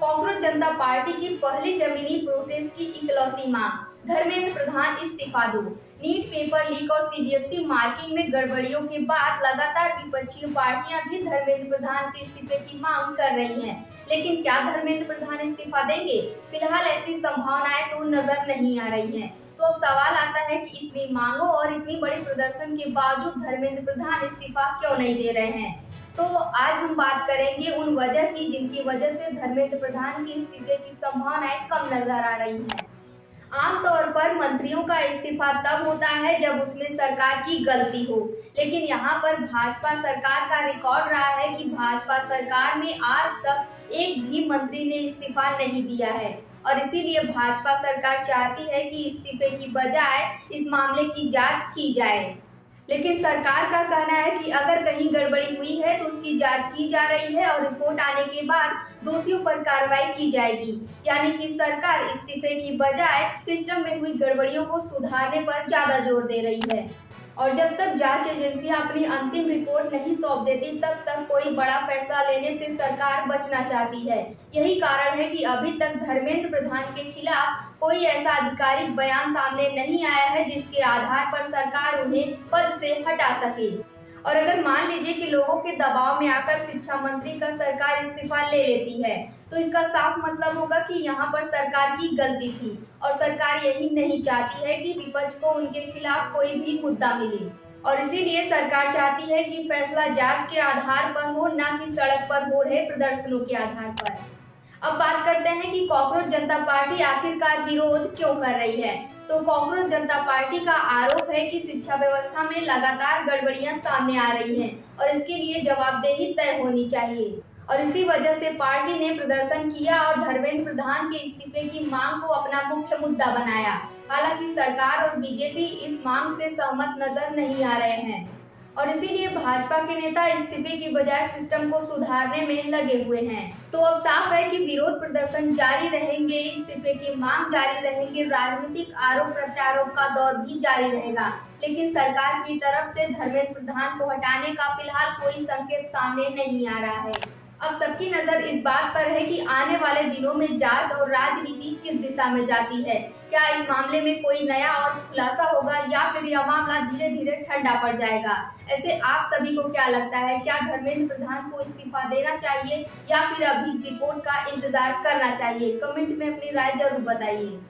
कांग्रेस जनता party की पहली जमीनी प्रोटेस्ट की इकलौती मांग, धर्मेंद्र प्रधान इस्तीफा दो। नीट पेपर लीक और सीबीएसई मार्किंग में गड़बड़ियों के बाद लगातार विपक्षी पार्टियां भी धर्मेंद्र प्रधान के इस्तीफे की मांग कर रही हैं। लेकिन क्या धर्मेंद्र प्रधान इस्तीफा देंगे? फिलहाल ऐसी संभावनाएं तो नजर नहीं आ रही हैं। तो अब सवाल आता है कि इतनी मांगों और इतनी बड़ी प्रदर्शन के बावजूद धर्मेंद्र प्रधान इस्तीफा क्यों नहीं दे रहे हैं। तो आज हम बात करेंगे उन वजह की जिनकी वजह से धर्मेंद्र प्रधान के इस्तीफे की संभावनाएं कम नजर आ रही हैं। आमतौर पर मंत्रियों का इस्तीफा तब होता है जब उसमें सरकार की गलती हो, लेकिन यहाँ पर भाजपा सरकार का रिकॉर्ड रहा है कि भाजपा सरकार में आज तक एक भी मंत्री ने इस्तीफा नहीं दिया है और इसीलिए भाजपा सरकार चाहती है कि इस्तीफे की बजाय इस मामले की जांच की जाए। लेकिन सरकार का कहना है कि अगर कहीं गड़बड़ी हुई है तो उसकी जांच की जा रही है और रिपोर्ट आने के बाद दोषियों पर कार्रवाई की जाएगी। यानी कि सरकार इस्तीफे की बजाय सिस्टम में हुई गड़बड़ियों को सुधारने पर ज्यादा जोर दे रही है। और जब तक जांच एजेंसियां अपनी अंतिम रिपोर्ट नहीं सौंप देती तब तक कोई बड़ा फैसला लेने से सरकार बचना चाहती है। यही कारण है कि अभी तक धर्मेंद्र प्रधान के खिलाफ कोई ऐसा आधिकारिक बयान सामने नहीं आया है जिसके आधार पर सरकार उन्हें पद से हटा सके। और अगर मान लीजिए कि लोगों के दबाव में आकर शिक्षा मंत्री का सरकार इस्तीफा ले लेती है, तो इसका साफ मतलब होगा कि यहाँ पर सरकार की गलती थी और सरकार यही नहीं चाहती है कि विपक्ष को उनके खिलाफ कोई भी मुद्दा मिले। और इसीलिए सरकार चाहती है कि फैसला जांच के आधार पर हो, ना कि सड़क पर हो रहे प्रदर्शनों के आधार पर। अब बात करते हैं कि कांग्रेस जनता पार्टी आखिरकार विरोध क्यों कर रही है। तो कांग्रेस जनता पार्टी का आरोप है कि शिक्षा व्यवस्था में लगातार गड़बड़ियां सामने आ रही हैं और इसके लिए जवाबदेही तय होनी चाहिए। और इसी वजह से पार्टी ने प्रदर्शन किया और धर्मेंद्र प्रधान के इस्तीफे की मांग को अपना मुख्य मुद्दा बनाया। हालांकि सरकार और बीजेपी इस मांग से सहमत नजर नहीं आ रहे हैं और इसीलिए भाजपा के नेता इस्तीफे की बजाय सिस्टम को सुधारने में लगे हुए हैं। तो अब साफ है कि विरोध प्रदर्शन जारी रहेंगे, इस्तीफे की मांग जारी रहेंगे, राजनीतिक आरोप प्रत्यारोप का दौर भी जारी रहेगा। लेकिन सरकार की तरफ से धर्मेंद्र प्रधान को हटाने का फिलहाल कोई संकेत सामने नहीं आ रहा है। अब सबकी नजर इस बात पर है कि आने वाले दिनों में जांच और राजनीति किस दिशा में जाती है। क्या इस मामले में कोई नया और खुलासा होगा या फिर यह मामला धीरे धीरे ठंडा पड़ जाएगा। ऐसे आप सभी को क्या लगता है, क्या धर्मेंद्र प्रधान को इस्तीफा देना चाहिए या फिर अभी रिपोर्ट का इंतजार करना चाहिए? कमेंट में अपनी राय जरूर बताइए।